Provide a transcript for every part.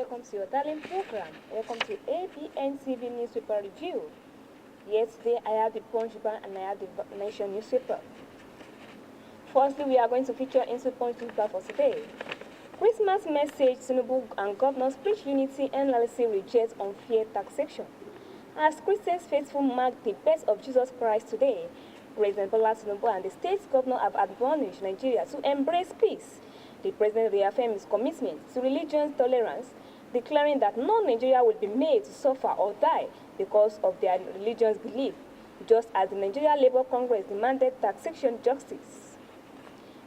welcome to your darling program. Welcome to ABN TV Newspaper Review. Yesterday I had the Punch Bank and I had the Nation newspaper. Firstly, we are going to feature into Punch newspaper for today. Christmas message: Tinubu and governors preach unity and LLC rejects unfair taxation. As Christians faithful mark the birth of Jesus Christ today, President Bola Tinubu and the state governor have admonished Nigeria to embrace peace. The president reaffirmed his commitment to religious tolerance, declaring that no Nigeria will be made to suffer or die because of their religious belief, just as the Nigeria Labour Congress demanded taxation justice.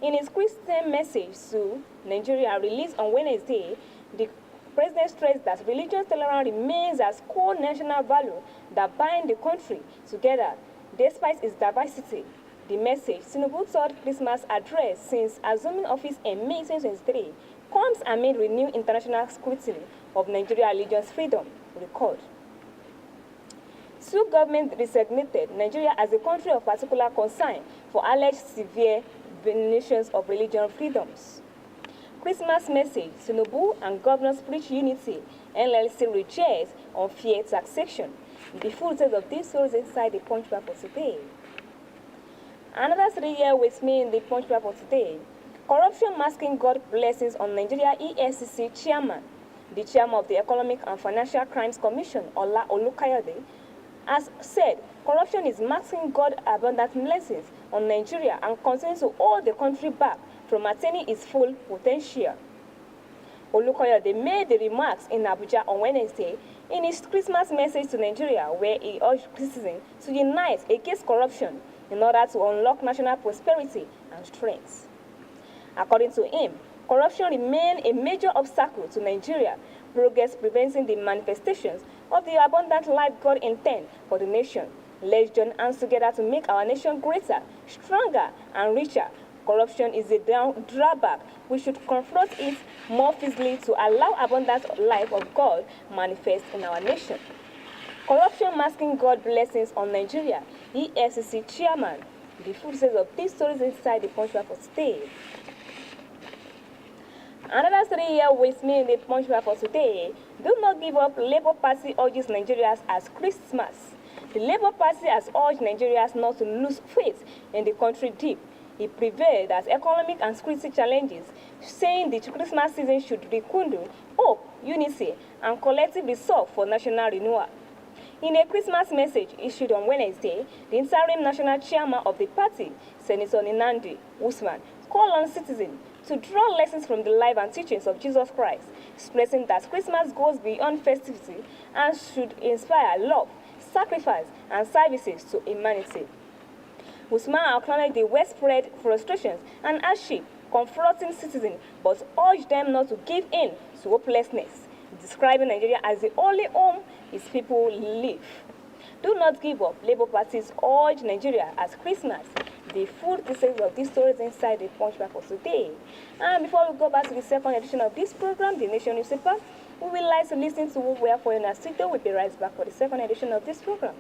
In his Christian message to Nigeria released on Wednesday, the president stressed that religious tolerance remains as core national value that bind the country together despite its diversity. The message, Tinubu's third Christmas address since assuming office in May 2023, comes amid renewed international scrutiny of Nigeria's religious freedom record. Two governments designated Nigeria as a country of particular concern for alleged severe violations of religious freedoms. Christmas message: Tinubu and governors preach unity, NLC rejects unfair taxation. The full details of these stories inside the Punch paper today. Another 3 years with me in the Punch paper today. Corruption masking God blessings on Nigeria EFCC chairman. The chairman of the Economic and Financial Crimes Commission, Ola Olukayode, has said corruption is masking God's abundant blessings on Nigeria and continues to hold the country back from attaining its full potential. Olukoyode made the remarks in Abuja on Wednesday in his Christmas message to Nigeria, where he urged citizens to unite against corruption in order to unlock national prosperity and strength. According to him, corruption remains a major obstacle to Nigeria progress, preventing the manifestations of the abundant life God intends for the nation. Let's join hands together to make our nation greater, stronger, and richer. Corruption is a drawback. We should confront it more fiercely to allow abundant life of God manifest in our nation. Corruption masking God blessings on Nigeria, EFCC chairman. The full details of these stories inside the Punch paper for today. Another 3 years with me in the Punch paper for today. Do not give up. Labour Party urges Nigerians as Christmas. The Labour Party has urged Nigerians not to lose faith in the country deep. It prevailed as economic and security challenges, saying the Christmas season should rekindle hope, unity, and collective resolve for national renewal. In a Christmas message issued on Wednesday, the interim national chairman of the party, Senator Nnamdi Usman, called on citizens to draw lessons from the life and teachings of Jesus Christ, stressing that Christmas goes beyond festivity and should inspire love, sacrifice, and services to humanity. Usman acknowledged the widespread frustrations and hardship confronting citizens, but urged them not to give in to hopelessness, describing Nigeria as the only home its people live. Do not give up. Labour parties urge Nigeria as Christmas. The full details of these stories inside the Punch paper today. And before we go back to the second edition of this program, the Nation newspaper, we would like to listen to what we are for in our studio. We'll be right back for the second edition of this program.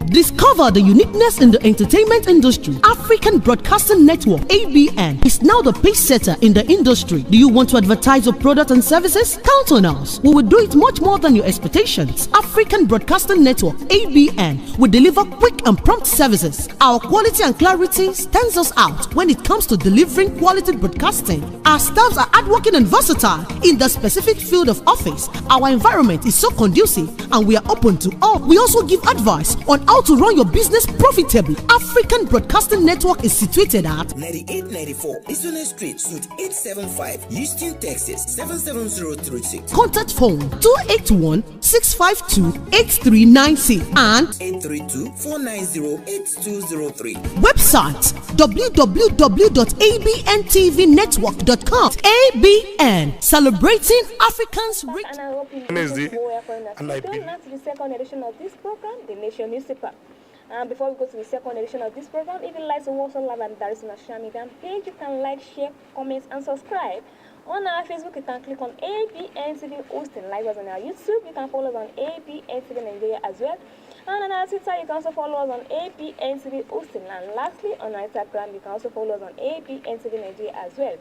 Discover the uniqueness in the entertainment industry. African Broadcasting Network (ABN) is now the pace setter in the industry. Do you want to advertise your product and services? Count on us. We will do it much more than your expectations. African Broadcasting Network (ABN) will deliver quick and prompt services. Our quality and clarity stands us out when it comes to delivering quality broadcasting. Our staffs are hardworking and versatile in the specific field of office. Our environment is so conducive and we are open to all. We also give advice on how to run your business profitably. African Broadcasting Network is situated at 9894 Eastern Street, Suite 875, Houston, Texas 77036. Contact phone 281-652-8396 and 832-490-8203. Website www.abntvnetwork.com. ABN, celebrating Africans' rich. And I hope you enjoy the second edition of this program, the Nation newspaper. Before we go to the second edition of this program, if you like to watch us live and direct on our social media page, you can like, share, comment, and subscribe. On our Facebook, you can click on ABN TV Austin. Like us on our YouTube, you can follow us on ABN TV Nigeria as well. And on our Twitter, you can also follow us on ABN TV Austin. And lastly, on our Instagram, you can also follow us on ABN TV Nigeria as well.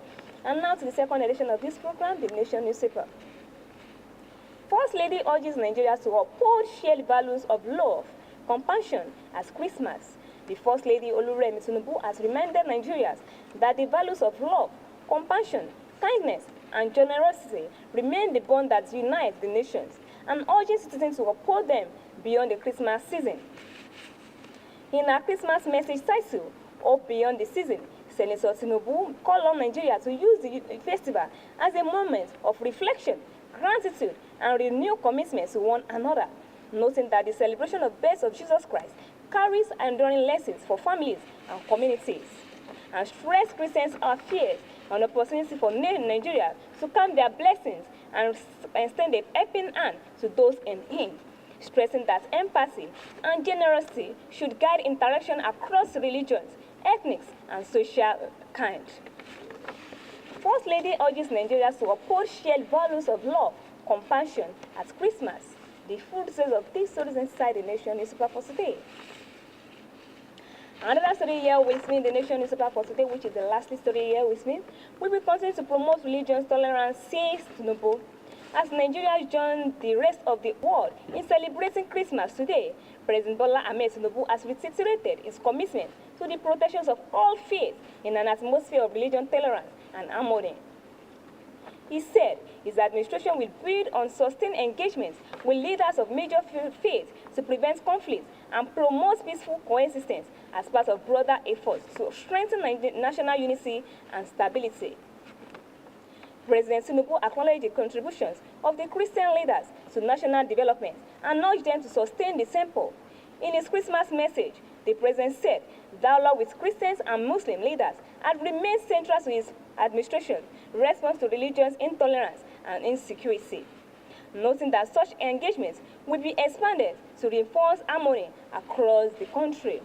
And now to the second edition of this program, The Nation newspaper. First Lady urges Nigerians to uphold shared values of love, compassion as Christmas. The First Lady Oluremi Tinubu has reminded Nigerians that the values of love, compassion, kindness, and generosity remain the bond that unites the nations, and urging citizens to uphold them beyond the Christmas season. In her Christmas message titled, Hope Beyond the Season, Senator Tinubu called on Nigeria to use the festival as a moment of reflection, gratitude, and renewed commitment to one another, noting that the celebration of the birth of Jesus Christ carries enduring lessons for families and communities, and stressed Christians are feared an opportunity for Nigeria to count their blessings and extend a helping hand to those in need, stressing that empathy and generosity should guide interaction across religions, ethnics, and social kind. First Lady urges Nigerians to uphold shared values of love, compassion at Christmas. The full details of these stories inside The Nation newspaper for today. Another story here with me, The Nation newspaper for today, which is the last story here with me. We will continue to promote religious tolerance, says Tinubu. As Nigeria joins the rest of the world in celebrating Christmas today, President Bola Ahmed Tinubu has reiterated his commitment to the protection of all faiths in an atmosphere of religious tolerance and harmony. He said his administration will build on sustained engagements with leaders of major faiths to prevent conflict and promote peaceful coexistence as part of broader efforts to strengthen national unity and stability. President Tinubu acknowledged the contributions of the Christian leaders to national development and urged them to sustain the tempo. In his Christmas message, the president said dialogue with Christians and Muslim leaders had remained central to his administration response to religious intolerance and insecurity, noting that such engagements will be expanded to reinforce harmony across the country.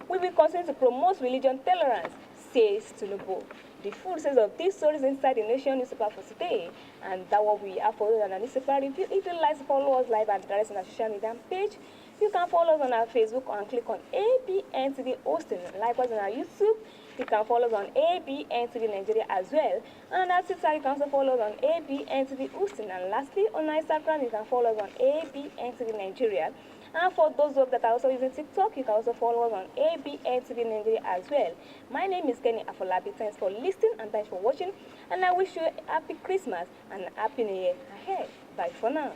We will continue to promote religious tolerance, says Tinubu. The full details of these stories inside The Nation newspaper for today, and that what we have for you on our newspaper review. If you'd like to follow us live and direct on our social media page, you can follow us on our Facebook and click on ABN TV OSUN. Likewise on our YouTube, you can follow us on ABN TV Nigeria as well. And on our Twitter, you can also follow us on ABN TV OSUN. And lastly, on our Instagram, you can follow us on ABN TV Nigeria. And for those of that are also using TikTok, you can also follow us on ABN TV Nigeria as well. My name is Kenny Afolabi. Thanks for listening and thanks for watching. And I wish you a happy Christmas and a happy New Year ahead. Bye for now.